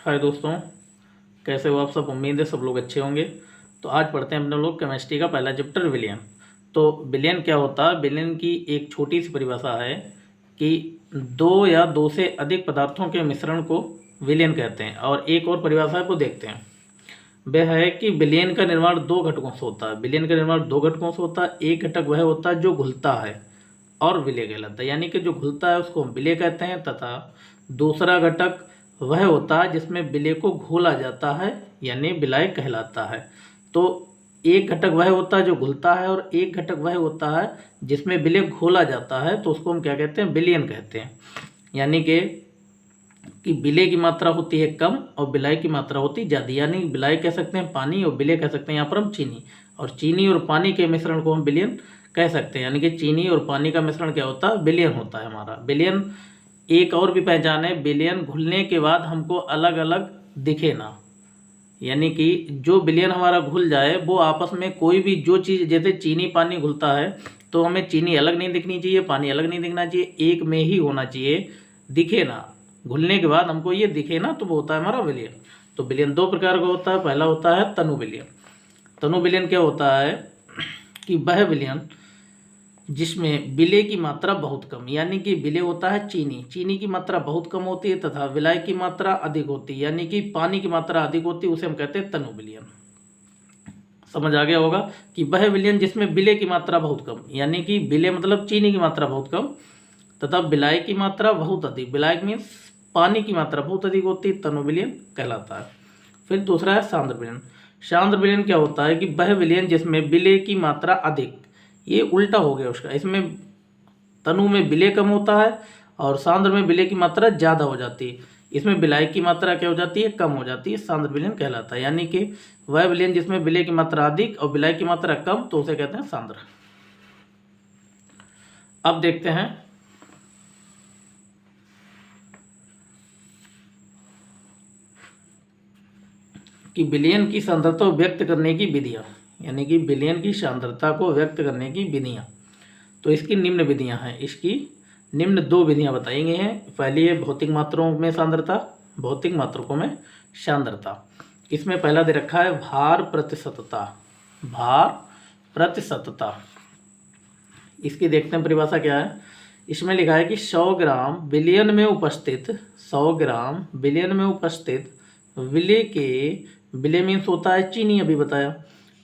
हाय दोस्तों, कैसे हो आप सब। उम्मीद है सब लोग अच्छे होंगे। तो आज पढ़ते हैं अपने लोग केमिस्ट्री का पहला चैप्टर विलयन। तो विलयन क्या होता है। विलयन की एक छोटी सी परिभाषा है कि दो या दो से अधिक पदार्थों के मिश्रण को विलयन कहते हैं। और एक और परिभाषा को देखते हैं, वह है कि विलयन का निर्माण दो घटकों से होता है। विलयन का निर्माण दो घटकों से होता है। एक घटक वह होता है जो घुलता है और विलय कहलाता है, यानी कि जो घुलता है उसको हम विलय कहते हैं, तथा दूसरा घटक वह होता है जिसमें विलय को घोला जाता है, यानी विलायक कहलाता है। तो एक घटक वह होता है जो घुलता है और एक घटक वह होता है जिसमें विलय घोला जाता है, तो उसको हम क्या कहते हैं, विलयन कहते हैं। यानी कि विलय की मात्रा होती है कम और विलायक की मात्रा होती है ज़्यादा। यानी विलायक कह सकते हैं पानी और विलय कह सकते हैं यहाँ पर हम चीनी। और चीनी और पानी के मिश्रण को हम विलयन कह सकते हैं। यानी कि चीनी और पानी का मिश्रण क्या होता है, विलयन होता है हमारा। विलयन एक और भी पहचान है, विलयन घुलने के बाद हमको अलग अलग दिखे ना। यानी कि जो विलयन हमारा घुल जाए वो आपस में कोई भी जो चीज़, जैसे चीनी पानी घुलता है तो हमें चीनी अलग नहीं दिखनी चाहिए, पानी अलग नहीं दिखना चाहिए, एक में ही होना चाहिए, दिखे ना। घुलने के बाद हमको ये दिखे ना, तो वो होता है हमारा विलयन। तो विलयन दो प्रकार का होता है। पहला होता है तनु विलयन। तनु विलयन क्या होता है कि वह विलयन जिसमें विलय की मात्रा बहुत कम, यानी कि विलय होता है चीनी की मात्रा बहुत कम होती है, तथा विलायक की मात्रा अधिक होती है, यानी कि पानी की मात्रा अधिक होती है, उसे हम कहते हैं तनु विलयन। समझ आ गया होगा कि वह विलयन जिसमें विलय की मात्रा बहुत कम, यानी कि विलय मतलब चीनी की मात्रा बहुत कम, तथा विलायक की मात्रा बहुत अधिक, विलायक मीन्स पानी की मात्रा बहुत अधिक होती है, तनु विलयन कहलाता है। फिर दूसरा है सांद्र विलयन। सांद्र विलयन क्या होता है कि वह विलयन जिसमें विलय की मात्रा अधिक, ये उल्टा हो गया उसका। इसमें तनु में विलय कम होता है और सांद्र में विलय की मात्रा ज़्यादा हो जाती है। इसमें विलायक की मात्रा क्या हो जाती है, कम हो जाती है, सांद्र विलयन कहलाता है। यानी कि वह विलयन जिसमें विलय की मात्रा अधिक और विलायक की मात्रा कम, तो उसे कहते हैं सांद्र। अब देखते हैं कि विलयन की सांद्रता को व्यक्त करने की विधियाँ, यानी कि विलयन की सांद्रता को व्यक्त करने की विधियाँ। तो इसकी निम्न विधियाँ हैं। इसकी निम्न दो विधियाँ बताई गई हैं। पहली है भौतिक मात्रों में सांद्रता, भौतिक मात्रकों में सांद्रता। इसमें पहला दे रखा है भार प्रतिशतता। भार प्रतिशतता, इसकी देखते हैं परिभाषा क्या है। इसमें लिखा है कि 100 ग्राम विलयन में उपस्थित, 100 ग्राम विलयन में उपस्थित विलय के, विलय मीन्स होता है चीनी, अभी बताया,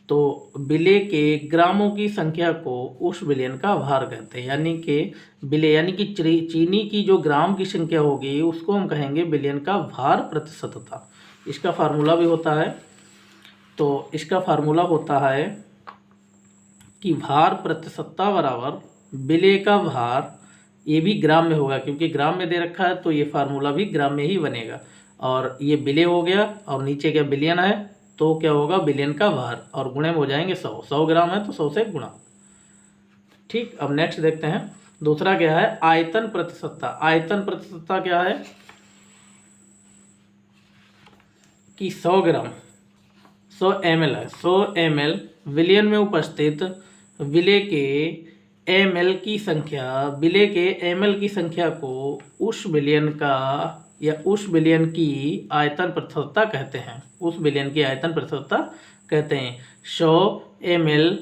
तो विलय के ग्रामों की संख्या को उस विलयन का भार कहते हैं। यानी कि विलय यानी कि चीनी की जो ग्राम की संख्या होगी उसको हम कहेंगे विलयन का भार प्रतिशतता। इसका फार्मूला भी होता है। तो इसका फार्मूला होता है कि भार प्रतिशतता बराबर विलय का भार, ये भी ग्राम में होगा क्योंकि ग्राम में दे रखा है, तो ये फार्मूला भी ग्राम में ही बनेगा। और ये विलय हो गया और नीचे क्या विलयन है, तो क्या होगा विलयन का भार, और गुणे में हो जाएंगे 100। 100 ग्राम है तो 100 से गुणा। ठीक, अब नेक्स्ट देखते हैं। दूसरा क्या है, आयतन प्रतिशतता। आयतन प्रतिशतता क्या है कि 100 ग्राम 100 ml है, 100 ml विलयन में उपस्थित विलय के ml की संख्या, विलय के ml की संख्या को उस विलयन का या उस विलयन की आयतन प्रतिशतता कहते हैं। उस विलयन की आयतन प्रतिशतता कहते हैं। 100 ml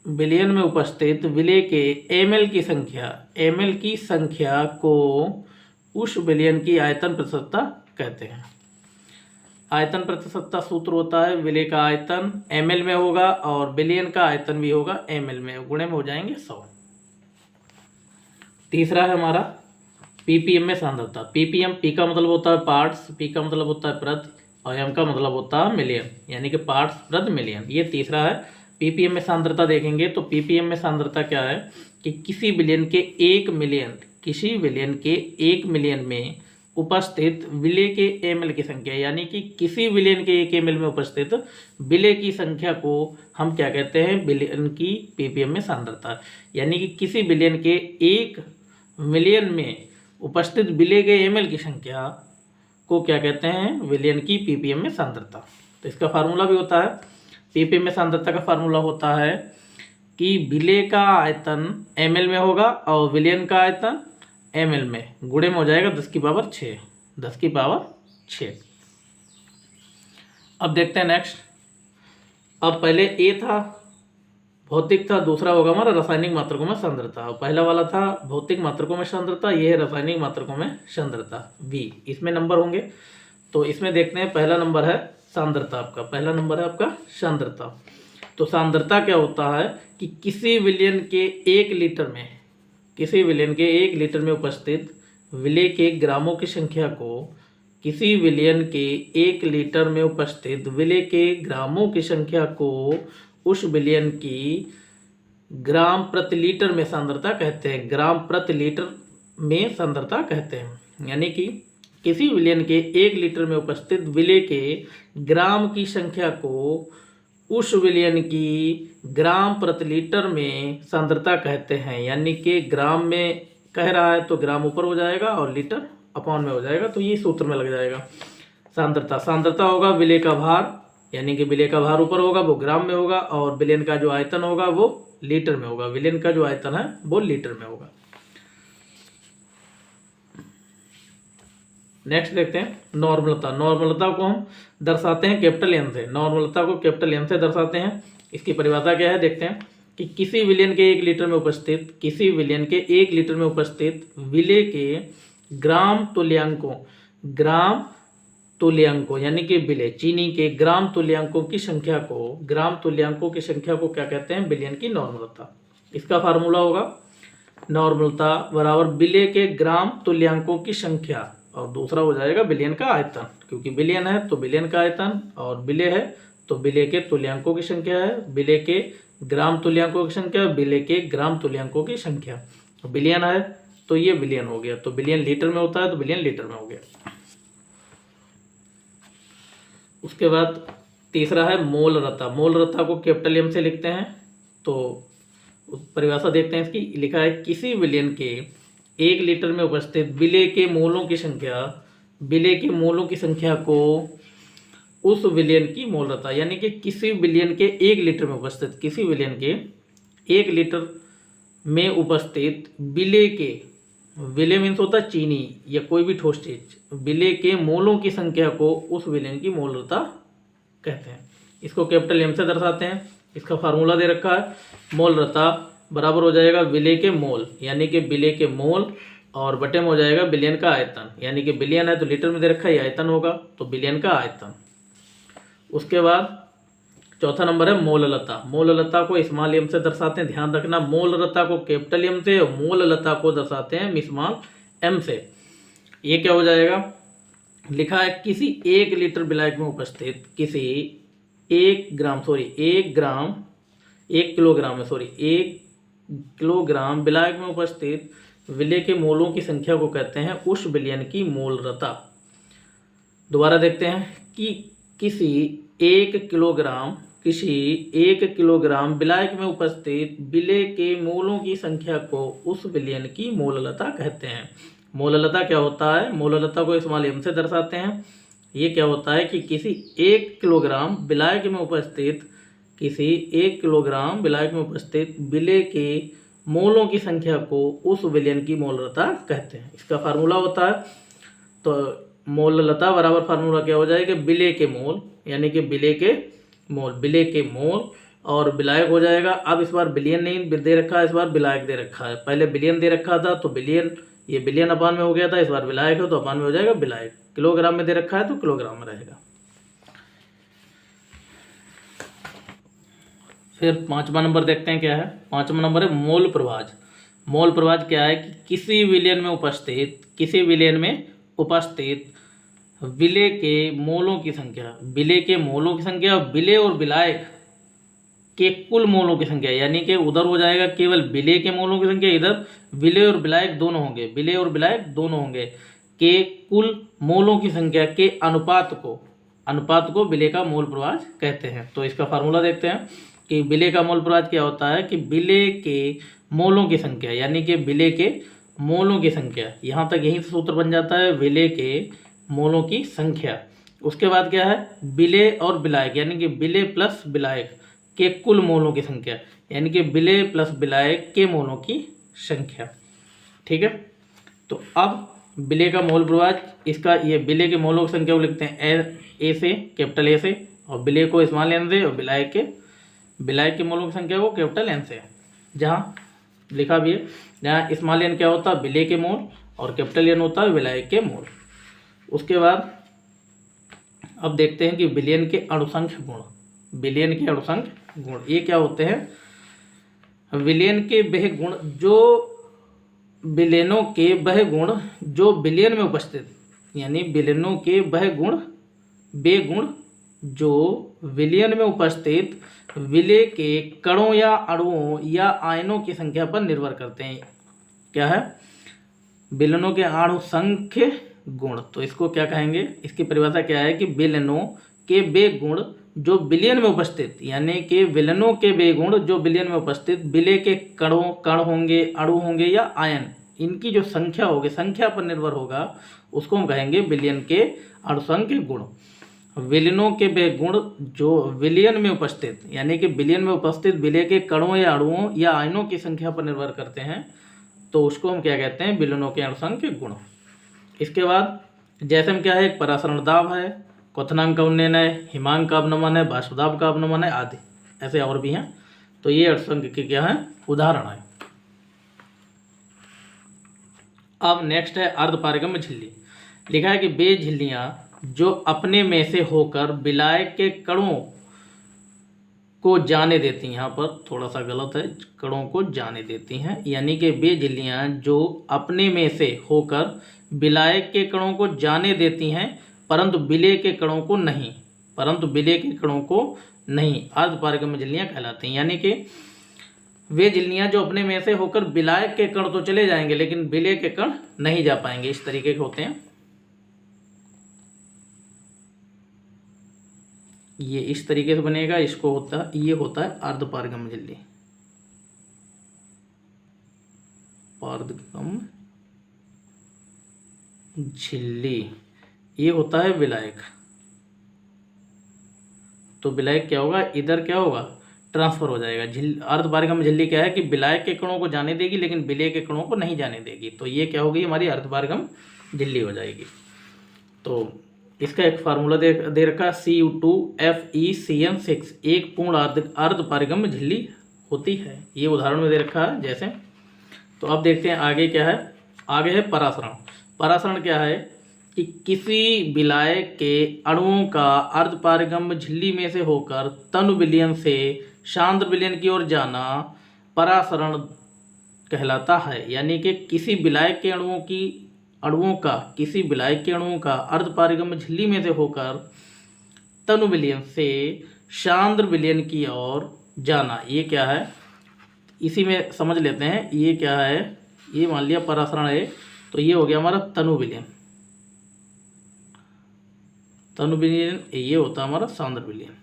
विलयन में उपस्थित विलय के ml की संख्या को उस विलयन की आयतन प्रतिशतता कहते हैं। आयतन प्रतिशतता सूत्र होता है, विलय का आयतन ml में होगा और विलयन का आयतन भी होगा ml में, गुणे में हो जाएंगे 100। तीसरा है हमारा ppm में सांद्रता। ppm, p का मतलब होता है पार्ट्स, p का मतलब होता है प्रति, और m का मतलब होता है मिलियन, यानी कि पार्ट्स प्रति मिलियन। ये तीसरा है। ppm में सांद्रता देखेंगे तो ppm में सांद्रता क्या है कि किसी विलयन के 1 मिलियन में उपस्थित विलय के ml की संख्या, यानी कि किसी विलयन के 1 ml में उपस्थित विलय की संख्या को हम क्या कहते हैं, विलयन की ppm में सांद्रता। यानी कि किसी विलयन के 1 मिलियन में उपस्थित विलय के ml की संख्या को क्या कहते हैं, विलयन की ppm में सांद्रता। तो इसका फार्मूला भी होता है। ppm में सांद्रता का फार्मूला होता है कि विलय का आयतन ml में होगा और विलयन का आयतन ml में, गुणे में हो जाएगा 10 की पावर 6। 10 की पावर 6। अब देखते हैं नेक्स्ट। अब पहले ए था भौतिक था, दूसरा होगा हमारा रासायनिक मात्रकों में सांद्रता। पहला वाला था भौतिक मात्रकों में सांद्रता, ये है रासायनिक मात्रकों में सांद्रता V। इसमें नंबर होंगे, तो इसमें देखते हैं पहला नंबर है सांद्रता। आपका पहला नंबर है आपका सांद्रता। तो सांद्रता क्या होता है कि किसी विलयन के 1 लीटर में, किसी विलयन के 1 लीटर में उपस्थित विलय के ग्रामों की संख्या को, किसी विलयन के 1 लीटर में उपस्थित विलय के ग्रामों की संख्या को उस विलयन की ग्राम प्रति लीटर में सांद्रता कहते हैं। ग्राम प्रति लीटर में सांद्रता कहते हैं। यानी कि किसी विलयन के 1 लीटर में उपस्थित विलय के ग्राम की संख्या को उस विलयन की ग्राम प्रति लीटर में सांद्रता कहते हैं। यानी कि ग्राम में कह रहा है तो ग्राम ऊपर हो जाएगा और लीटर अपॉन में हो जाएगा, तो ये सूत्र में लग जाएगा। सांद्रता, सांद्रता होगा विलय का भार, यानी कि विलय का भार ऊपर होगा वो ग्राम में होगा, और विलयन का जो आयतन होगा वो लीटर में होगा। विलयन का जो आयतन है वो लीटर में होगा। नेक्स्ट देखते हैं नॉर्मलता। नॉर्मलता को हम दर्शाते हैं कैपिटल एन से। नॉर्मलता को कैपिटल एन से दर्शाते हैं। इसकी परिभाषा क्या है देखते हैं कि किसी विलयन के 1 लीटर में उपस्थित, किसी विलयन के 1 लीटर में उपस्थित विलय के ग्राम तुल्यांकों, ग्राम तुल्यांकों यानी कि विलय चीनी के ग्राम तुल्यांकों की संख्या को, ग्राम तुल्यांकों की संख्या को क्या कहते हैं? विलयन की नॉर्मलता। इसका फार्मूला होगा नॉर्मलता बराबर विलय के ग्राम तुल्यांकों की संख्या, और दूसरा हो जाएगा विलयन का आयतन, क्योंकि विलयन है तो विलयन का आयतन, और विलय है तो विलय के तुल्यांकों की संख्या है, विलय के ग्राम तुल्यांकों की संख्या, विलय के ग्राम तुल्यांकों की संख्या। विलयन है तो ये विलयन हो गया, तो विलयन लीटर में होता है तो विलयन लीटर में हो गया। उसके बाद तीसरा है मोलरता। मोलरता को कैपिटल एम से लिखते हैं। तो परिभाषा देखते हैं इसकी। लिखा है किसी विलयन के 1 लीटर में उपस्थित विलय के मोलों की संख्या, विलय के मोलों की संख्या को उस विलयन की मोलरता, यानी कि किसी विलयन के 1 लीटर में उपस्थित, किसी विलयन के 1 लीटर में उपस्थित विलय के, विलय मीन्स होता है चीनी या कोई भी ठोस चीज, विलय के मोलों की संख्या को उस विलयन की मोलरता कहते हैं। इसको कैपिटल एम से दर्शाते हैं। इसका फार्मूला दे रखा है, मोलरता बराबर हो जाएगा विलय के मोल, यानी कि विलय के मोल, और बटे में हो जाएगा विलयन का आयतन, यानी कि विलयन है तो लीटर में दे रखा है, आयतन होगा तो विलयन का आयतन। उसके बाद चौथा नंबर है मोललता। मोललता को स्मॉल एम से दर्शाते हैं। ध्यान रखना, मोललता को कैपिटल एम से और मोललता को दर्शाते हैं स्मॉल एम से। ये क्या हो जाएगा? लिखा है किसी 1 लीटर विलायक में उपस्थित, किसी 1 किलोग्राम विलायक में उपस्थित विलय के मोलों की संख्या को कहते हैं उस विलयन की मोलरता। दोबारा देखते हैं कि किसी 1 किलोग्राम विलायक में उपस्थित विलय के मोलों की संख्या को उस विलयन की मोललता कहते हैं। मोललता क्या होता है? मोललता को स्मॉल एम से दर्शाते हैं। ये क्या होता है कि किसी 1 किलोग्राम विलायक में उपस्थित, किसी 1 किलोग्राम विलायक में उपस्थित विलय के मोलों की संख्या को उस विलयन की मोलरता कहते हैं। इसका फार्मूला होता है, तो मोललता बराबर फार्मूला क्या हो जाएगा? विलय के मोल, यानी कि विलय के मोल, विलय के मोल और विलायक हो जाएगा। अब इस बार बिलियन नहीं दे रखा है, इस बार विलायक दे रखा है। पहले बिलियन दे रखा था तो बिलियन, ये बिलियन अपान में हो गया था, इस बार विलायक है तो अपान में हो जाएगा विलायक। किलोग्राम में दे रखा है तो किलोग्राम में रहेगा। फिर 5वां नंबर देखते हैं क्या है। 5वां नंबर है मोल प्रभाज। मोल प्रभाज क्या है कि किसी विलयन में उपस्थित, किसी विलयन में उपस्थित विलय के मोलों की संख्या, विलय के मोलों की संख्या, विलय और विलायक के कुल मोलों की संख्या, यानी कि उधर हो जाएगा केवल विलय के मोलों की संख्या, इधर विलय और विलायक दोनों होंगे, विलय और विलायक दोनों होंगे, के कुल मोलों की संख्या के अनुपात को विलय का मोल प्रभाज कहते हैं। तो इसका फार्मूला देखते हैं कि विलय का मोल प्रभाज क्या होता है कि विलय के मोलों की संख्या, यानी कि विलय के मोलों की संख्या, यहाँ तक यहीं से सूत्र बन जाता है विलय के मोलों की संख्या। उसके बाद क्या है? विलय और विलायक, यानी कि विलय प्लस विलायक के कुल मोलों की संख्या, यानी कि विलय प्लस विलायक के मोलों की संख्या। ठीक है, तो अब विलय का मोल प्रवाह, इसका ये विलय के मोलों की संख्या को लिखते हैं ए से, कैपिटल ए से, और विलय को स्मॉल एन से, और विलायक के मोलों की संख्या को कैपिटल एन से। जहाँ लिखा भी है, जहाँ स्मॉल एन क्या होता है विलय के मोल और कैपिटल एन होता है विलायक के मोल। उसके बाद अब देखते हैं कि विलयन के अणुसंख्य गुण। विलयन के अणुसंख्य गुण ये क्या होते हैं? विलयन के वह गुण जो विलयनों के वह गुण जो विलयन में उपस्थित, यानी विलयनों के वह गुण वे गुण जो विलयन में उपस्थित विलय के कणों या अणुओं या आयनों की संख्या पर निर्भर करते हैं। क्या है? विलयनों के अणुसंख्य गुण। तो इसको क्या कहेंगे? इसकी परिभाषा क्या है कि विलयनों के वे गुण जो विलयन में उपस्थित, यानी कि विलयनों के वे गुण जो विलयन में उपस्थित विलय के कण होंगे, अणु होंगे या आयन, इनकी जो संख्या होगी, संख्या पर निर्भर होगा, उसको हम कहेंगे विलयन के अणुसंख्य गुण। विलयनों के वे गुण जो विलयन में उपस्थित, यानी कि विलयन में उपस्थित विलय के कणों या अणुओं या आयनों की संख्या पर निर्भर करते हैं, तो उसको हम क्या कहते हैं? विलयनों के अणुसंख्य गुण। इसके बाद जैसे हम क्या है, एक परासरण दाब है, क्वथनांक का उन्नयन है, हिमांक का अवनमन है, बाष्पदाब का अवनमन है आदि, ऐसे और भी हैं। तो ये अणुसंख्य के क्या है? उदाहरण है। अब नेक्स्ट है अर्धपारगम्य झिल्ली। लिखा है कि वे झिल्लियां जो अपने में से होकर विलायक के कणों को जाने देती हैं, यहाँ पर थोड़ा सा गलत है, कणों को जाने देती हैं, यानी कि वे झिल्लियां जो अपने में से होकर विलायक के कणों को जाने देती हैं परंतु विलय के कणों को नहीं, अर्धपारगम्य झिल्लियां कहलाती हैं। यानी कि वे झिल्लियां जो अपने में से होकर विलायक के कण तो चले जाएंगे लेकिन विलय के कण नहीं जा पाएंगे, इस तरीके के होते हैं। ये इस तरीके से बनेगा, इसको ये होता है अर्धपारगम्य झिल्ली। पारगम्य झिल्ली ये होता है विलायक। तो विलायक क्या होगा? इधर क्या होगा? ट्रांसफर हो जाएगा। अर्धपारगम्य झिल्ली क्या है कि विलायक के कणों को जाने देगी लेकिन विलय के कणों को नहीं जाने देगी। तो ये क्या होगी? हमारी अर्धपारगम्य झिल्ली हो जाएगी। तो इसका एक फार्मूला दे रखा Cu2FeCN6, एक पूर्ण अर्धपारगम्य झिल्ली होती है। ये उदाहरण में दे रखा है जैसे। तो अब देखते हैं आगे क्या है। आगे है परासरण। परासरण क्या है कि किसी विलायक के अणुओं का अर्धपारगम्य झिल्ली में से होकर तनु विलयन से सांद्र विलयन की ओर जाना परासरण कहलाता है। यानी कि किसी विलायक के अणुओं का अर्धपारगम्य झिल्ली में से होकर तनु विलयन से सांद्र विलयन की ओर जाना, ये क्या है? इसी में समझ लेते हैं। ये क्या है? ये मान लिया परासरण है, तो ये हो गया हमारा तनु विलयन। ये होता है हमारा सांद्र विलयन।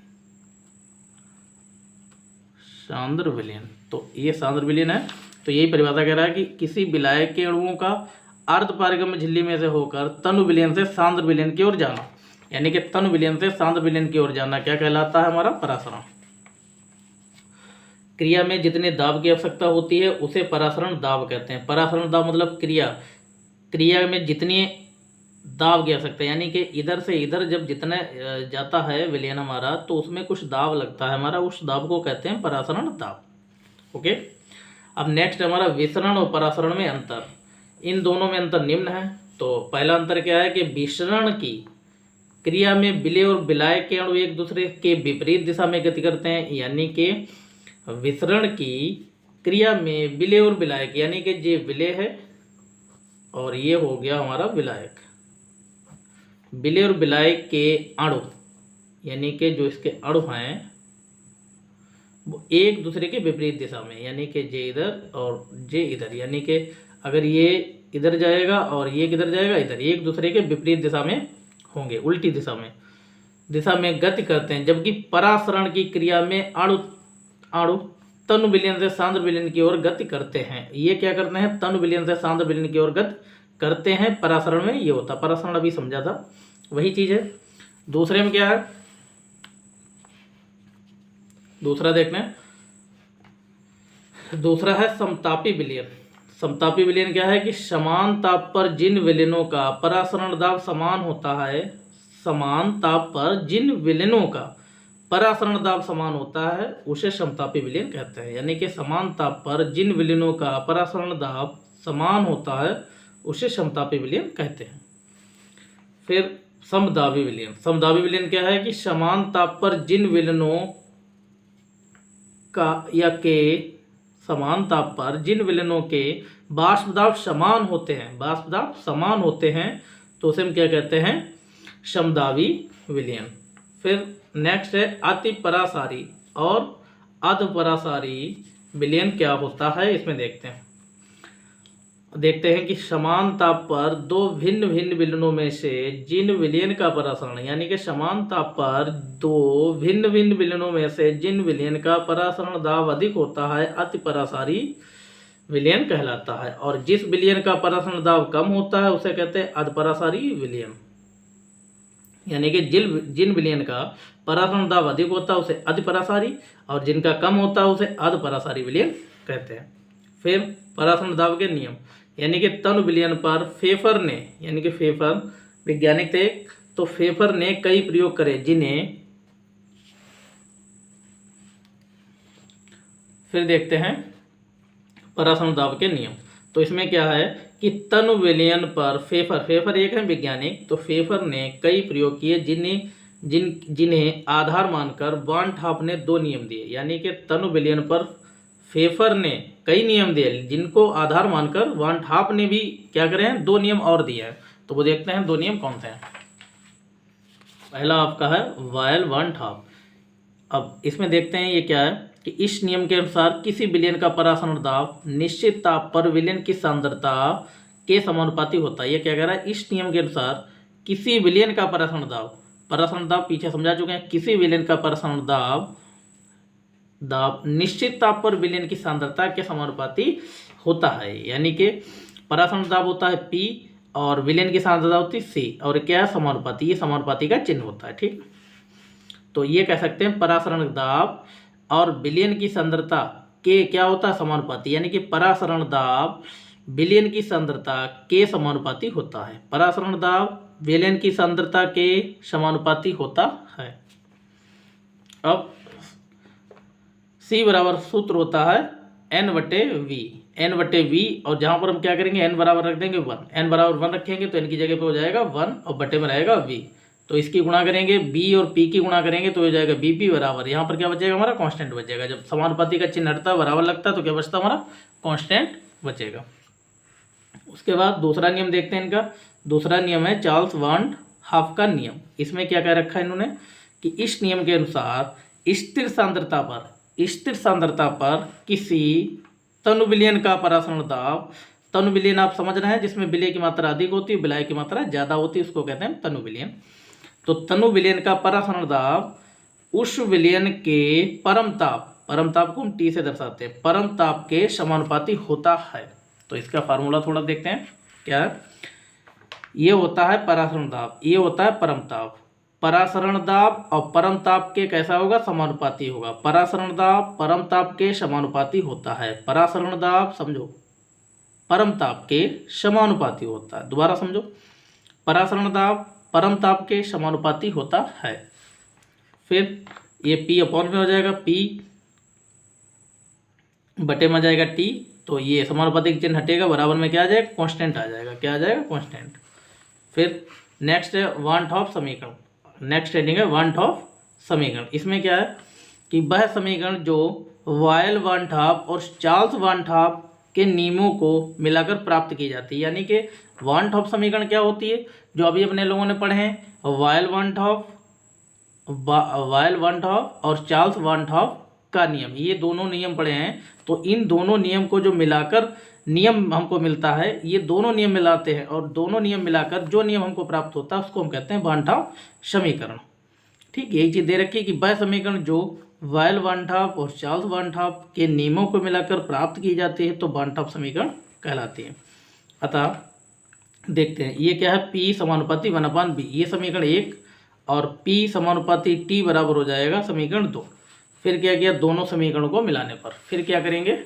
तो ये सांद्र विलयन है। तो यही परिभाषा कह रहा है कि किसी विलायक के अणुओं का अर्धपारगम्य झिल्ली में से होकर तनु विलयन से सांद्र विलयन की ओर जाना, यानी कि तनु विलयन से सांद्र विलयन की ओर जाना क्या कहलाता है? हमारा परासरण। क्रिया में जितने दाब की आवश्यकता होती है उसे परासरण दाब कहते हैं। परासरण दाब मतलब क्रिया में जितनी दाब की आवश्यकता, यानी कि इधर से इधर जब जितना जाता है विलयन हमारा, तो उसमें कुछ दाब लगता है हमारा, उस दाब को कहते हैं परासरण दाब। ओके। अब नेक्स्ट हमारा विसरण और परासरण में अंतर। इन दोनों में अंतर निम्न है। तो पहला अंतर क्या है कि विसरण की क्रिया में विलय और विलायक के अणु एक दूसरे के विपरीत दिशा में गति करते हैं। यानी कि विसरण की क्रिया में विलय और विलायक, यानी कि ये विलय है और ये हो गया हमारा विलायक। विलय और विलायक के अणु, यानी कि जो इसके अणु हैं वो एक दूसरे के विपरीत दिशा में, यानी कि जे इधर और जे इधर, यानी कि अगर ये इधर जाएगा और ये किधर जाएगा? इधर, एक दूसरे के विपरीत दिशा में होंगे, उल्टी दिशा में गति करते हैं। जबकि परासरण की क्रिया में अणु तनु विलयन से सांद्र विलयन की ओर गति करते हैं। ये क्या करते हैं? तनु विलयन से सांद्र विलयन की ओर गति करते हैं। परासरण में ये होता, परासरण अभी समझा था, वही चीज है। दूसरे में क्या है? दूसरा देखना है। दूसरा है समतापी विलयन। समतापी विलयन क्या है कि समान ताप पर जिन विलयनों का परासरण दाब समान होता है, समान ताप पर जिन विलयनों का परासरण दाब समान होता है उसे समतापी विलयन कहते हैं। यानी कि समान ताप पर जिन विलयनों का परासरण दाब समान होता है उसे समतापी विलयन कहते हैं। फिर समदाबी विलयन। समदाबी विलयन क्या है कि समान ताप पर जिन विलयनों का या के समान ताप पर जिन विलयनों के बाष्प दाब समान होते हैं, बाष्प दाब समान होते हैं तो उसे हम क्या कहते हैं, समदाबी विलयन। फिर नेक्स्ट है अतिपरासारी और अधपरासारी विलयन क्या होता है, इसमें देखते हैं कि समान ताप पर दो भिन्न भिन्न विलयनों में से जिन विलयन का परासरण, यानी कि समान ताप पर दो भिन्न भिन्न विलयनों में से जिन विलयन का परासरण दाब अधिक होता है अतिपरासारी विलयन कहलाता है। और जिस विलयन का परासरण दाब कम होता है उसे कहते हैं अधपरासारी विलयन। यानी कि जिन विलयन का परासरण दाब अधिक होता है उसे अतिपरासारी और जिनका कम होता है उसे अधपरासारी विलयन कहते हैं। फिर परासरण दाब के नियम, यानी कि तनु विलयन पर फेफर ने, यानी कि फेफर वैज्ञानिक थे तो फेफर ने कई प्रयोग करे जिन्हें, फिर देखते हैं परासरण दाब के नियम। तो इसमें क्या है कि तनु विलयन पर फेफर एक है वैज्ञानिक, तो फेफर ने कई प्रयोग किए जिन्हें आधार मानकर वान-ठाप ने दो नियम दिए। यानी कि तनु विलयन पर फेफर ने कई नियम दिए जिनको आधार मानकर वान-ठाप ने भी क्या करे हैं, दो नियम और दिए हैं। तो वो देखते हैं दो नियम कौन से हैं। पहला आपका है वायल वान-ठाप। अब इसमें देखते हैं ये क्या है कि इस नियम के अनुसार किसी विलयन का परासरण दाब निश्चित ताप पर विलयन की सांद्रता के समानुपाती होता है। ये क्या कह रहा है, इस नियम के अनुसार किसी विलयन का परासरण दाब पीछे समझा चुके हैं, किसी विलयन का परासरण दाब निश्चित ताप पर विलयन की सांद्रता के समानुपाती होता है। यानी कि परासरण दाब होता है P और विलयन की सांद्रता होती है C, और क्या है, समानुपाती। ये समानुपाती का चिन्ह होता है, ठीक। तो ये कह सकते हैं परासरण दाब और विलयन की सांद्रता के क्या होता है, समानुपाती। यानी कि परासरण दाब विलयन की सांद्रता के समानुपाती होता है। परासरण दाब विलयन की सांद्रता के समानुपाती होता है। अब C बराबर सूत्र होता है N/V, N/V, और जहां पर हम क्या करेंगे, N बराबर रख देंगे 1, N बराबर 1 रखेंगे तो N की जगह पे हो जाएगा 1 और बटे में रहेगा V। तो इसकी गुणा करेंगे B और P की गुणा करेंगे तो हो जाएगा BP बराबर, यहाँ पर क्या बचेगा हमारा, कांस्टेंट बचेगा। जब समानुपाती का चिन्ह हटता है, बराबर लगता है, तो क्या बचता है हमारा, कांस्टेंट बचेगा। उसके बाद दूसरा नियम देखते हैं इनका। दूसरा नियम है चार्ल्स वान-हाफ का नियम। इसमें क्या कह रखा है इन्होंने कि इस नियम के अनुसार स्थिर सांद्रता पर किसी तनु विलयन का परासरण दाब, तनु विलयन आप समझ रहे हैं जिसमें विलय की मात्रा अधिक होती है, विलय की मात्रा ज्यादा होती है, उसको कहते हैं तनु विलयन। तो तनु विलयन का परासरण दाब उस विलयन के परम ताप को हम T से दर्शाते हैं, परम ताप के समानुपाती होता है। तो इसका फार्मूला थोड़ा देखते हैं क्या है। ये होता है परासरण दाब, ये होता है परम ताप। परासरण दाब और परम ताप के कैसा होगा, समानुपाती होगा। परासरण दाब परम ताप के समानुपाती होता है। परासरण दाब समझो परम ताप के समानुपाती होता है। दोबारा समझो, परासरण दाब परम ताप के समानुपाती होता है। फिर ये P/में हो जाएगा, P बटे में जाएगा T, तो ये समानुपाती का चिन्ह हटेगा, बराबर में क्या आ जाएगा, कांस्टेंट आ जाएगा। क्या आ जाएगा, कांस्टेंट। फिर नेक्स्ट है वान-ठाप समीकरण। नेक्स्ट हेडिंग है वान-ठाप समीकरण। इसमें क्या है कि वह समीकरण जो वायल वान-ठाप और चार्ल्स वान-ठाप के नियमों को मिलाकर प्राप्त की जाती है। यानी कि वान-ठाप समीकरण क्या होती है, जो अभी अपने लोगों ने पढ़े हैं, वायल वान-ठाप और चार्ल्स वान-ठाप का नियम, ये दोनों नियम पढ़े हैं। तो इन दोनों नियम को जो मिलाकर नियम हमको मिलता है, ये दोनों नियम मिलाते हैं और दोनों नियम मिलाकर जो नियम हमको प्राप्त होता है उसको हम कहते हैं वान-ठाप समीकरण। ठीक, यही चीज़ दे रखी है कि वह समीकरण जो वायल वान-ठाप और चार्ल्स वान-ठाप के नियमों को मिलाकर प्राप्त की जाती है तो वान-ठाप समीकरण कहलाती है। अतः देखते हैं ये क्या है, P समानुपाती 1/B, ये समीकरण 1, और P समानुपाती T बराबर हो जाएगा समीकरण 2। फिर क्या किया, दोनों समीकरणों को मिलाने पर फिर क्या करेंगे,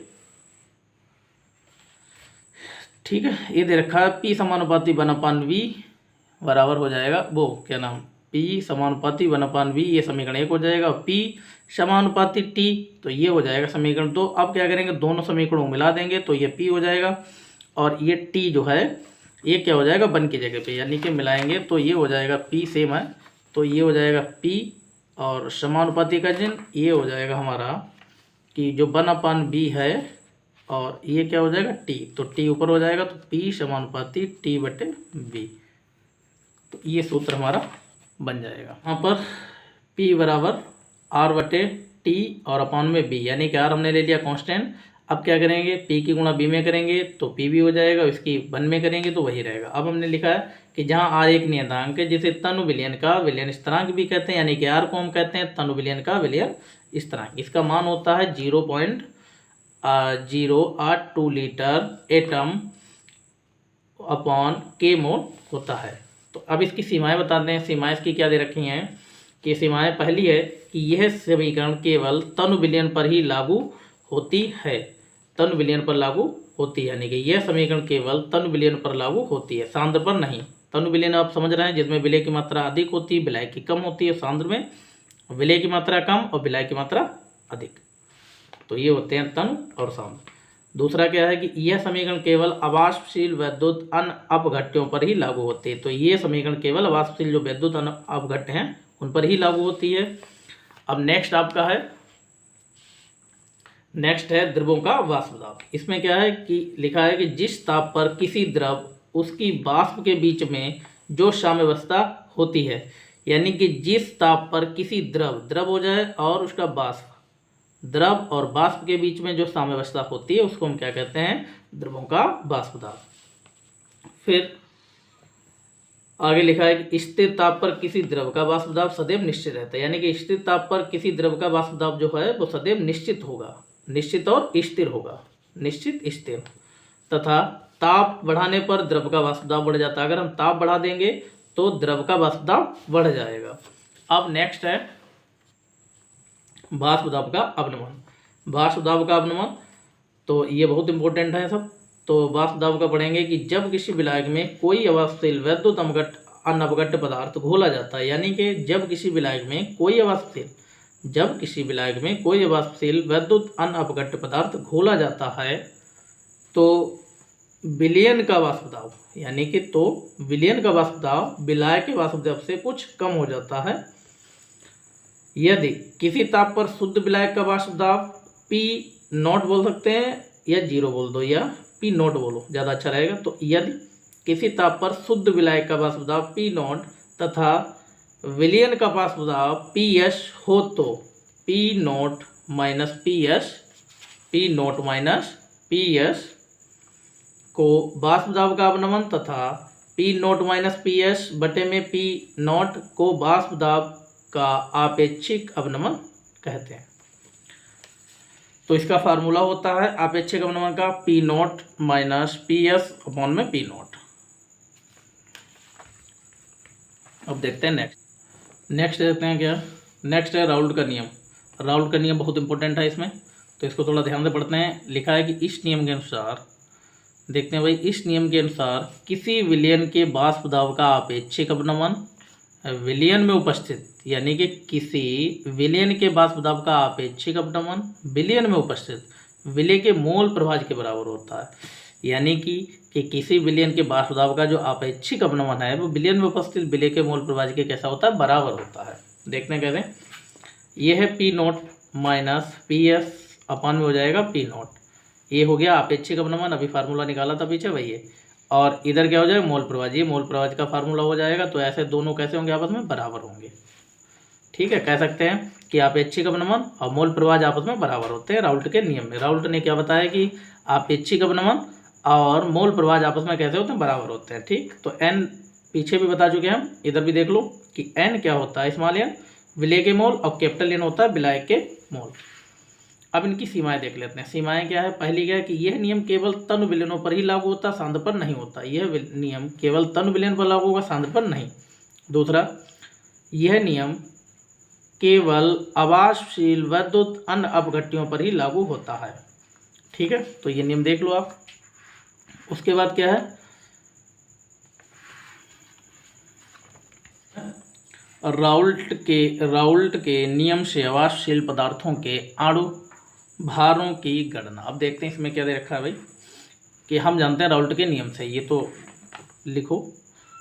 ठीक है, ये दे रखा है P समानुपाती 1/V बराबर हो जाएगा वो क्या नाम P समानुपाती 1/V, ये समीकरण 1 हो जाएगा। P समानुपाती T, तो ये हो जाएगा समीकरण 2। अब क्या करेंगे, दोनों समीकरणों को मिला देंगे तो ये P हो जाएगा और ये T जो है ये क्या हो जाएगा 1 की जगह पे, यानी कि मिलाएंगे तो ये हो जाएगा P सेम है, तो ये हो जाएगा P और समानुपाती का चिन्ह ये हो जाएगा हमारा कि जो 1/V है और ये क्या हो जाएगा T, तो T ऊपर हो जाएगा तो P समानुपाती T/V, तो ये सूत्र हमारा बन जाएगा। यहाँ पर P बराबर R/T और अपॉन में B, यानी कि R हमने ले लिया कांस्टेंट। अब क्या करेंगे, P की गुणा B में करेंगे तो P भी हो जाएगा, इसकी 1 में करेंगे तो वही रहेगा। अब हमने लिखा है कि जहाँ R एक नियतांक है जिसे तनु विलयन का विलयन स्थिरांक भी कहते हैं, यानी कि R को हम कहते हैं तनु विलयन का विलयन स्थिरांक। इसका मान होता है 0.082 लीटर एटम अपॉन K मोल होता है। तो अब इसकी सीमाएं बताते हैं। सीमाएं इसकी क्या दे रखी हैं कि सीमाएं पहली है कि यह समीकरण केवल तनु विलयन पर ही लागू होती है, तनु विलयन पर लागू होती है, यानी कि यह समीकरण केवल तनु विलयन पर लागू होती है, सांद्र पर नहीं। तनु विलयन आप समझ रहे हैं, जिसमें विलय की मात्रा अधिक होती है विलय की कम होती है, सांद्र में विलय की मात्रा कम और विलय की मात्रा अधिक, तो ये होते हैं तनु और सांद्र। दूसरा क्या है कि यह समीकरण केवल अवाष्पशील वैद्युत अन अपघट्यों पर ही लागू होती है, तो ये समीकरण केवल अवाष्पशील जो वैद्युत अन अपघट्य हैं उन पर ही लागू होती है। अब नेक्स्ट आपका है, नेक्स्ट है द्रवों का वाष्प दाब। इसमें क्या है कि लिखा है कि जिस ताप पर किसी द्रव उसकी वाष्प के बीच में जो साम्यावस्था होती है, यानी कि जिस ताप पर किसी द्रव हो जाए और उसका वाष्प, द्रव और वाष्प के बीच में जो साम्यावस्था होती है उसको हम क्या कहते हैं, द्रवों का वाष्प दाब। फिर आगे लिखा है कि स्थिर ताप पर किसी द्रव का वाष्प दाब सदैव निश्चित रहता है, यानी कि स्थिर ताप पर किसी द्रव का वाष्प दाब जो है वो सदैव निश्चित होगा, निश्चित और स्थिर होगा, निश्चित स्थिर। तथा ताप बढ़ाने पर द्रव का वाष्प दाब बढ़ जाता है, अगर हम ताप बढ़ा देंगे तो द्रव का वाष्प दाब बढ़ जाएगा। अब नेक्स्ट है वाष्प दाब का अवनमन। वाष्प दाब का अवनमन तो ये बहुत इंपॉर्टेंट है सब। तो वाष्प दाब का पढ़ेंगे कि जब किसी विलायक में कोई अवाष्पशील वैद्युत अनअपघट्य पदार्थ घोला जाता है, यानी कि जब किसी विलायक में कोई अवाष्पशील वैद्युत अनअपघट्य पदार्थ घोला जाता है तो विलयन का वाष्प दाब, यानी कि तो विलयन का वाष्प दाब विलायक के वाष्प दाब से कुछ कम हो जाता है। यदि किसी ताप पर शुद्ध विलायक का वाष्प दाब P0 बोल सकते हैं या 0 बोल दो या P0 बोलो, ज़्यादा अच्छा रहेगा। तो यदि किसी ताप पर शुद्ध विलायक का वाष्प दाब P0 तथा विलयन का वाष्प दाब PS हो तो P0 PS को वाष्प दाब का अवनमन तथा P0 PS बटे में P0 को वाष्प दाब का आपेक्षिक अवनमन कहते हैं। तो इसका फार्मूला होता है आपेक्षिक अवनमन का P0 PS अपॉन में P0। अब देखते हैं नेक्स्ट देखते हैं क्या, नेक्स्ट है राउल्ट का नियम। राउल्ट का नियम बहुत इंपॉर्टेंट है इसमें, तो इसको थोड़ा ध्यान से पढ़ते हैं। लिखा है कि इस नियम के अनुसार, देखते हैं भाई, इस नियम के अनुसार किसी विलयन के वाष्प दाब का आपेक्षिक अवनमन विलयन में उपस्थित, यानी कि किसी विलयन के वाष्प दाब का आपेक्षिक अवनमन विलयन में उपस्थित विलय के मोल प्रभाज के बराबर होता है, यानी कि किसी विलयन के वाष्प दाब का जो आपेक्षिक अवनमन है वो विलयन में उपस्थित विलय के मोल प्रभाज के कैसा होता है, बराबर होता है। देखते हैं कैसे, ये है P0 PS अपॉन में हो जाएगा P0, ये हो गया आपेक्षिक अवनमन, अभी फार्मूला निकाला था पीछे वही है, और इधर क्या हो जाएगा मोल प्रभाज, ये मोल प्रभाज का फार्मूला हो जाएगा। तो ऐसे दोनों कैसे होंगे, आपस में बराबर होंगे। ठीक है, कह सकते हैं कि आपेक्षिक अवनमन और मोल प्रभाज आपस में बराबर होते हैं राउल्ट के नियम में। राउल्ट ने क्या बताया कि आपेक्षिक अवनमन और मोल प्रभाज आपस में कैसे होते हैं, बराबर होते हैं। ठीक, तो n पीछे भी बता चुके हैं हम, इधर भी देख लो कि n क्या होता है, स्मॉल n विलय के मोल और कैपिटल N होता है विलायक के मोल। अब इनकी सीमाएं देख लेते हैं। सीमाएं क्या है, पहली क्या है कि यह नियम केवल तनु विलयनों पर ही लागू होता है, सांद्र पर नहीं होता। यह नियम केवल तनु विलयन पर लागू होगा, सांद्र पर नहीं। दूसरा, यह नियम केवल अवाष्पशील वैद्युत अन्य अपघट्यों पर ही लागू होता है। ठीक है, तो ये नियम देख लो आप। उसके बाद क्या है, राउल्ट के नियम से अवाष्यशील पदार्थों के अणु भारों की गणना। अब देखते हैं इसमें क्या दे रखा है भाई, कि हम जानते हैं राउल्ट के नियम से, ये तो लिखो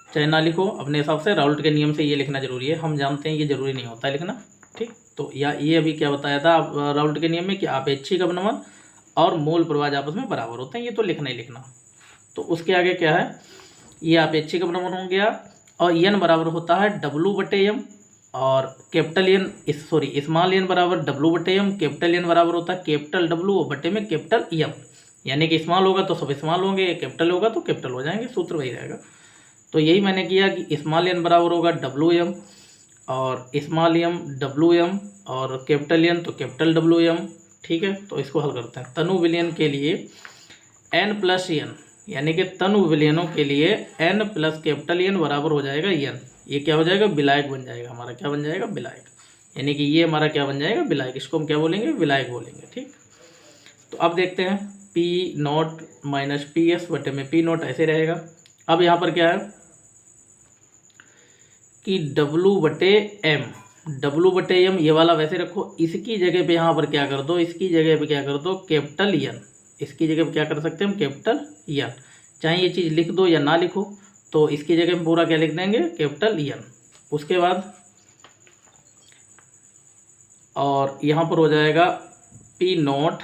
चाहे ना लिखो अपने हिसाब से, राउल्ट के नियम से ये लिखना जरूरी है, हम जानते हैं ये जरूरी नहीं होता है लिखना, ठीक। तो या ये अभी क्या बताया था राउल्ट के नियम में कि आपेक्षिक अपनमन और मोल प्रवाह आपस में बराबर होते हैं, ये तो लिखना ही लिखना। तो उसके आगे क्या है, ये आपेक्षिक अपनमन हो गया, और एन बराबर होता है W/m, और capital N sorry small N बराबर W/m, कैपिटल एन बराबर होता है कैपिटल W बटे में कैपिटल एम, यानी कि स्मॉल होगा तो सब स्मॉल होंगे, कैपिटल होगा तो कैपिटल हो जाएंगे, सूत्र वही रहेगा। तो यही मैंने किया कि स्मॉल एन बराबर होगा WM और स्मॉल एम WM और कैपिटल एन तो कैपिटल WM, ठीक है। तो इसको हल करते हैं। तनु विलयन के लिए n+n, यानी कि तनु विलयनों के लिए n प्लस कैपिटल एन बराबर हो जाएगा n, ये क्या हो जाएगा, विलायक बन जाएगा हमारा, क्या बन जाएगा, विलायक, यानी कि ये हमारा क्या बन जाएगा, विलायक, इसको हम क्या बोलेंगे, विलायक बोलेंगे, ठीक। तो अब देखते हैं P0 - PS बटे में P0 ऐसे रहेगा। अब यहाँ पर क्या है कि W/m ये वाला वैसे रखो, इसकी जगह पे यहाँ पर क्या कर दो, इसकी जगह पे क्या कर दो, कैपिटल एन, इसकी जगह पे क्या कर सकते हैं हम, कैपिटल एन, चाहे ये चीज़ लिख दो या ना लिखो, तो इसकी जगह में पूरा क्या लिख देंगे, कैपिटल एन। उसके बाद और यहाँ पर हो जाएगा P0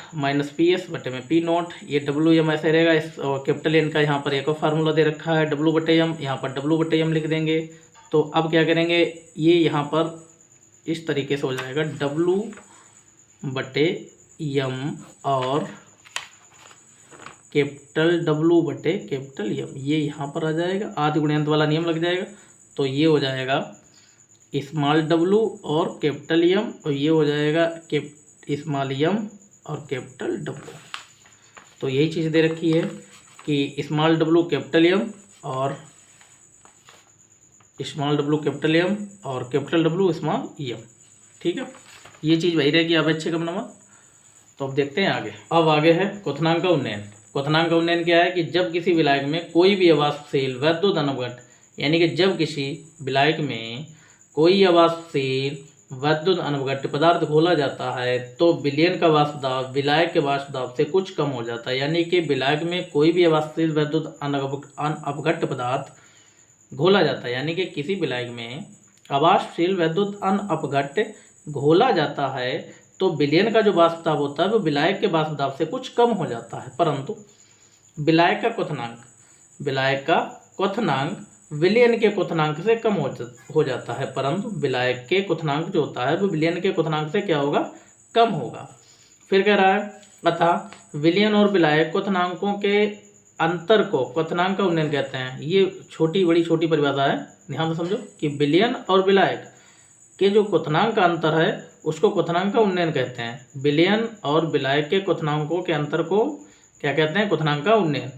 - PS बटे में P0, ये WM ऐसे रहेगा, इस कैपिटल एन का यहाँ पर एक और फार्मूला दे रखा है W/m, यहाँ पर W/m लिख देंगे। तो अब क्या करेंगे, ये यहाँ पर इस तरीके से हो जाएगा W/m और कैपिटल W/M, ये यहाँ पर आ जाएगा, आदि गुण्यंत वाला नियम लग जाएगा, तो ये हो जाएगा स्मॉल w और कैपिटल M, और ये हो जाएगा स्मॉल m और कैपिटल W। तो यही चीज़ दे रखी है कि स्मॉल w कैपिटल M और स्मॉल w कैपिटल M और कैपिटल W स्मॉल m, ठीक है। ये चीज़ वही रहेगी आपेक्षिक अपनमन। तो अब देखते हैं आगे। अब आगे है क्वथनांक का उन्नयन। क्वथनांक का उन्नयन क्या है कि जब किसी विलायक में कोई भी अवाष्पशील वैद्युत अनुघट्ट, यानी कि जब किसी विलायक में कोई अवाष्पशील वैद्युत अनुघट्ट पदार्थ घोला जाता है तो विलयन का वाष्प दाब विलायक के वाष्प दाब से कुछ कम हो जाता है। यानी कि विलायक में कोई भी अवाष्पशील वैद्युत अनअपघट्ट पदार्थ घोला जाता है, यानी कि किसी विलायक में अवाष्पशील वैद्युत अनअपघट्ट घोला जाता है तो विलयन का जो वाष्प दाब होता है वो विलायक के वाष्प दाब से कुछ कम हो जाता है, परंतु विलायक का क्वथनांक विलयन के क्वथनांक से कम हो जाता है, परंतु विलायक के क्वथनांक जो होता है वो विलयन के क्वथनांक से क्या होगा, कम होगा। फिर कह रहा है अतः विलयन और विलायक क्वथनांकों के अंतर को क्वथनांक का उन्नयन कहते हैं। ये छोटी परिभाषा है, ध्यान से समझो कि विलयन और विलायक के जो क्वथनांक का अंतर है उसको क्वथनांक का उन्नयन कहते हैं। विलयन और विलायक के क्वथनांकों के अंतर को क्या कहते हैं, क्वथनांक का उन्नयन।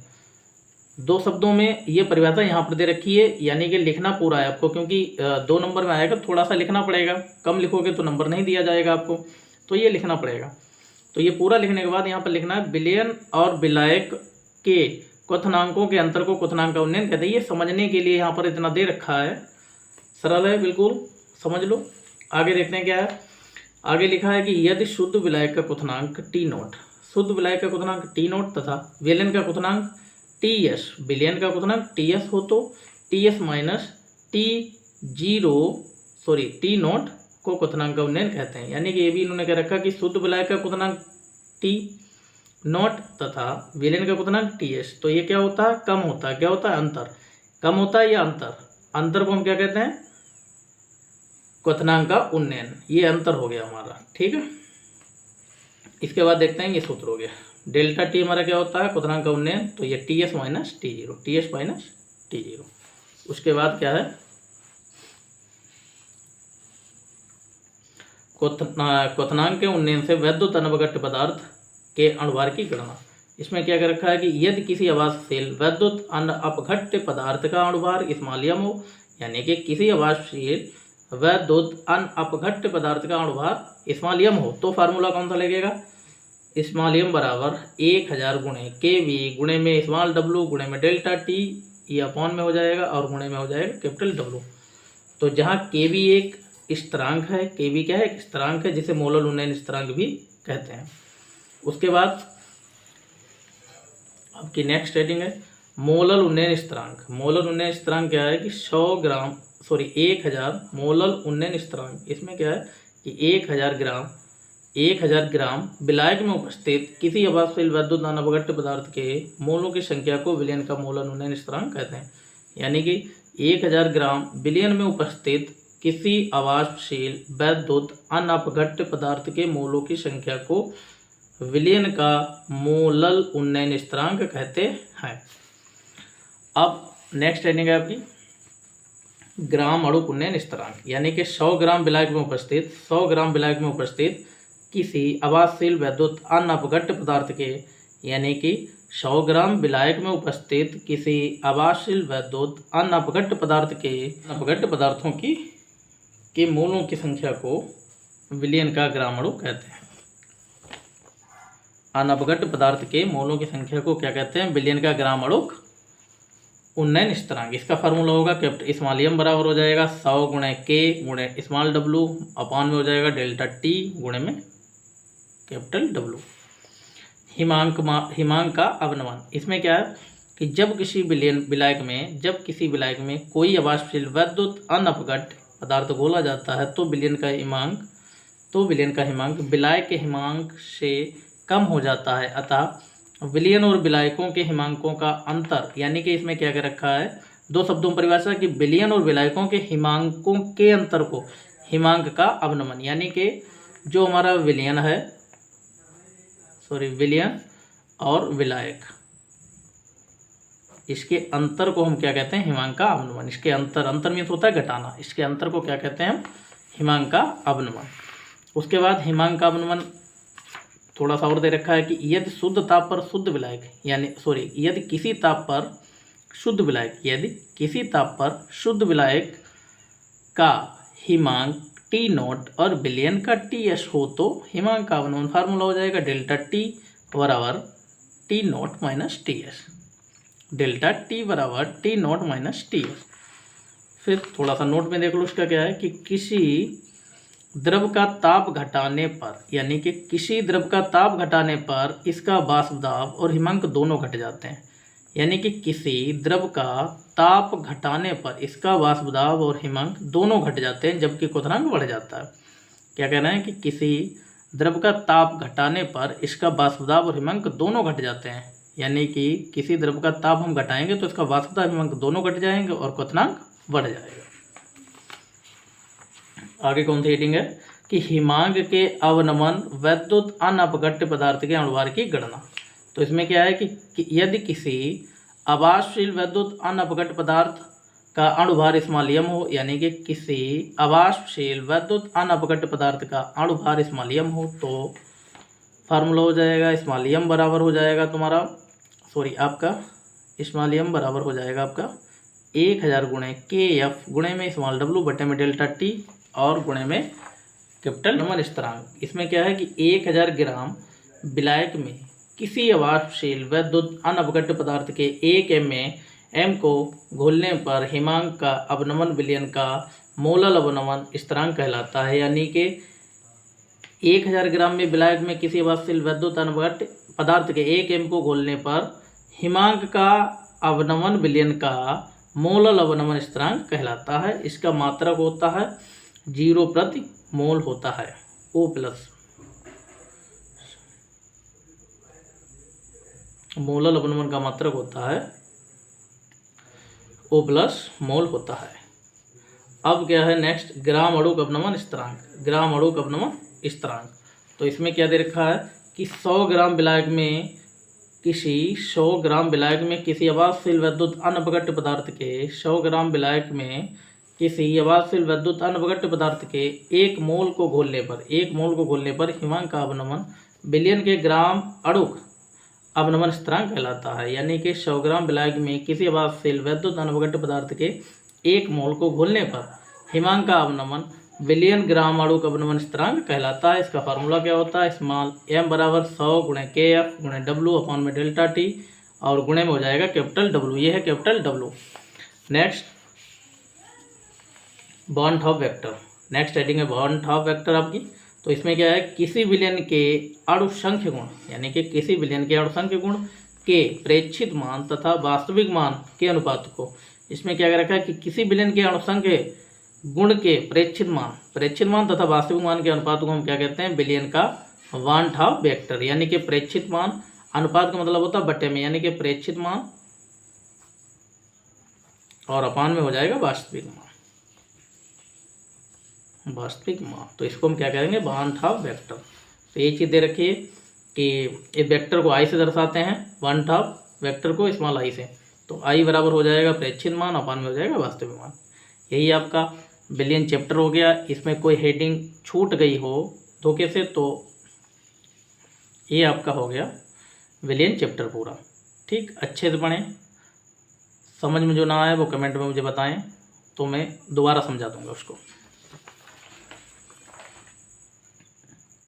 दो शब्दों में ये परिभाषा यहाँ पर दे रखी है, यानी कि लिखना पूरा है आपको, क्योंकि 2 नंबर में आएगा, थोड़ा सा लिखना पड़ेगा, कम लिखोगे तो नंबर नहीं दिया जाएगा आपको, तो ये लिखना पड़ेगा। तो ये पूरा लिखने के बाद यहाँ पर लिखना है विलयन और विलायक के क्वथनांकों के अंतर को क्वथनांक का उन्नयन कहते हैं। ये समझने के लिए यहाँ पर इतना दे रखा है, सरल है, बिल्कुल समझ लो। आगे देखते हैं क्या है। आगे लिखा है कि यदि शुद्ध विलायक का क्वथनांक T0, शुद्ध विलायक का क्वथनांक T0 तथा विलयन का क्वथनांक TS, विलयन का क्वथनांक TS हो तो TS माइनस T0 को क्वथनांक का उन्नयन कहते हैं। यानी कि ये भी इन्होंने कह रखा कि शुद्ध विलायक का क्वथनांक T0 तथा विलयन का क्वथनांक TS, तो ये क्या होता है, कम होता है। क्या होता है, अंतर, कम होता है या अंतर को हम क्या कहते हैं, क्वथनांक का उन्नयन। ये अंतर हो गया हमारा, ठीक है। इसके बाद देखते हैं ये सूत्र हो गया। डेल्टा टी हमारा क्या होता है, क्वथनांक का उन्नयन, तो ये TS माइनस T0। उसके बाद क्या है, क्वथनांक के उन्नयन से वैद्युत अनवघट्ट पदार्थ के अणुभार की गणना। इसमें क्या कर रखा है कि यदि किसी अवाष्पशील वैद्युत अनअपघट्ट पदार्थ का अणुभार स्मॉलियम हो, यानी कि किसी अवाष्पशील वैद्युत अनअपघट्ट पदार्थ का अणुभार स्मॉलियम हो, तो फार्मूला कौन सा लगेगा, स्मॉल m बराबर 1000 गुणे kV गुणे में स्मॉल w गुणे में डेल्टा टी, ये अपॉन में हो जाएगा और गुणे में हो जाएगा कैपिटल W। तो जहाँ kV एक स्थिरांक है, kV क्या है, एक स्थिरांक है जिसे मोलर उन्नयन स्थिरांक भी कहते हैं। उसके बाद आपकी नेक्स्ट हेडिंग है मोलर उन्नयन स्थिरांक। मोलर उन्नयन स्थिरांक क्या है कि 1000 मोलर उन्नयन स्थिरांक, इसमें क्या है कि 1000 ग्राम विलायक में उपस्थित किसी अभावशील वैद्युत अनपघट्य पदार्थ के मोलों की संख्या को विलयन का मोलर उन्नयन स्थिरांक कहते हैं। यानी कि 1000 ग्राम विलयन में उपस्थित किसी अभावशील वैद्युत अनपघट्य पदार्थ के मोलों की संख्या को विलयन का मोलर उन्नयन स्थिरांक कहते हैं। अब नेक्स्ट हेडिंग है आपकी ग्राम अणुक उन्नयन स्थिरांक। यानी कि 100 ग्राम विलायक में उपस्थित किसी अभावशील वैद्युत अनपघट्य पदार्थ के, यानी कि 100 ग्राम विलायक में उपस्थित किसी अभावशील वैद्युत अनपघट्य पदार्थ के अपघट्य पदार्थों के मोलों की संख्या को विलयन का ग्राम अणु कहते हैं। अनपघट्य पदार्थ के मोलों की संख्या को क्या कहते हैं, विलयन का ग्राम अणुक उन्नयन स्थिरांक। इसका फार्मूला होगा स्मॉल m बराबर हो जाएगा 100 गुणे k गुणे स्मॉल w अपॉन में हो जाएगा डेल्टा t गुणे में कैपिटल W। हिमांक का अवनमन, इसमें क्या है कि जब किसी विलायक में कोई अभावशील वैद्युत अनपघट्य पदार्थ घोला जाता है तो विलयन का हिमांक विलायक के हिमांक से कम हो जाता है। अतः विलयन और विलायकों के हिमांकों का अंतर, यानी कि इसमें क्या क्या रखा है, दो शब्दों में परिभाषा कि विलयन और विलायकों के हिमांकों के अंतर को हिमांक का अवनमन, यानी कि जो हमारा विलयन और विलायक, इसके अंतर को हम क्या कहते हैं, हिमांक का अवनमन। इसके अंतर मीन्स होता है घटाना, इसके अंतर को क्या कहते हैं हम, हिमांक का अवनमन। उसके बाद हिमांक का अवनमन थोड़ा सा और दे रखा है कि यदि किसी ताप पर शुद्ध विलायक का हिमांक T0 और विलयन का TS हो तो हिमांक का अवनमन फार्मूला हो जाएगा डेल्टा T बराबर T0 minus TS। Delta T बराबर T0 माइनस TS। फिर थोड़ा सा नोट में देख लो, उसका क्या है कि किसी द्रव का ताप घटाने पर, यानी कि किसी द्रव का ताप घटाने पर इसका वाष्प दाब और हिमांक दोनों घट जाते हैं। यानी कि किसी द्रव का ताप घटाने पर इसका वाष्प दाब और हिमांक दोनों घट जाते हैं जबकि क्वथनांक बढ़ जाता है। क्या कहना है कि किसी द्रव का ताप घटाने पर इसका वाष्प दाब और हिमांक दोनों घट जाते हैं। यानी कि किसी द्रव का ताप हम घटाएंगे तो इसका वाष्प दाब हिमांक दोनों घट जाएंगे और क्वथनांक बढ़ जाएगा। आगे कौन सी हेडिंग है कि हिमांक के अवनमन वैद्युत अनपघट्य पदार्थ के अणुभार की गणना। तो इसमें क्या है कि यदि किसी अभावशील वैद्युत अनपघट्य पदार्थ का अणुभार स्मॉल m हो, यानी कि किसी अभावशील वैद्युत अनपघट्य पदार्थ का अणुभार स्मॉल m हो तो फार्मूला हो जाएगा स्मॉल m बराबर हो जाएगा आपका 1000 गुणे kF गुणे में स्मॉल w बटे में डेल्टा t और गुणे में कैपिटल नमन स्थिरांक। इसमें क्या है कि 1000 ग्राम विलायक में किसी अभावशील वैद्युत अनपघट्य पदार्थ के 1 m में m को घोलने पर हिमांक का अवनमन विलयन का मोलर अवनमन स्थिरांक कहलाता है। यानी कि 1000 ग्राम में विलायक में किसी अभावशील वैद्युत अनपघट्य पदार्थ के 1 m को घोलने पर हिमांक का अवनमन विलयन का मोलर अवनमन स्थिरांक कहलाता है। इसका मात्रक होता है 0 प्रति मोल होता है, O+। मोलर अवनमन का मात्रक होता है O+ मोल होता है। अब क्या है नेक्स्ट, ग्राम अणुक अवनमन स्थिरांक। ग्राम अणुक अवनमन स्थिरांक, तो इसमें क्या दे रखा है कि 100 ग्राम विलायक में किसी अभावशील वैद्युत अनपघट्य पदार्थ के 100 ग्राम विलायक में किसी अभावशील वैद्युत अनपघट्य पदार्थ के 1 मोल को घोलने पर हिमांक का अवनमन विलयन के ग्राम अणुक अवनमन स्थिरांक कहलाता है। यानी कि 100 ग्राम विलायक में किसी अभावशील वैद्युत अनपघट्य पदार्थ के 1 मोल को घोलने पर हिमांक का अवनमन विलियन ग्राम अणु का अपनवन स्थिरांक कहलाता है। इसका फार्मूला क्या होता है, स्मॉल m बराबर 100 गुणे KF गुणे W अपॉन में डेल्टा T और गुणे में हो जाएगा कैपिटल W। ये है capital W। Next born top vector. Next heading है बॉर्न टॉप वेक्टर आपकी। तो इसमें क्या है, किसी विलयन के अणुसंख्य गुण यानी कि किसी विलयन के अणुसंख्य गुण के प्रेक्षित मान तथा वास्तविक मान के अनुपात को, इसमें क्या कर रखा है कि किसी विलयन के अणुसंख्य गुण के प्रेक्षित मान तथा वास्तविक मान के अनुपात को हम क्या कहते हैं, विलयन का वन हाफ वेक्टर। यानी कि प्रेक्षित मान, अनुपात का मतलब होता है बट्टे में, यानी कि प्रेक्षित मान और अपान में हो जाएगा वास्तविक मान। तो इसको हम क्या करेंगे, वन हाफ वेक्टर। तो ये चीज़ दे रखी है कि इस वेक्टर को आई से दर्शाते हैं, वन हाफ वेक्टर को स्मॉल आई से। तो आई बराबर हो जाएगा प्रेक्षित मान, अपान में हो जाएगा वास्तविक मान। यही आपका विलियन चैप्टर हो गया। इसमें कोई हेडिंग छूट गई हो धोखे से तो ये आपका हो गया विलियन चैप्टर पूरा। ठीक, अच्छे से पढ़ें। समझ में जो ना आए वो कमेंट में मुझे बताएं तो मैं दोबारा समझा दूंगा उसको।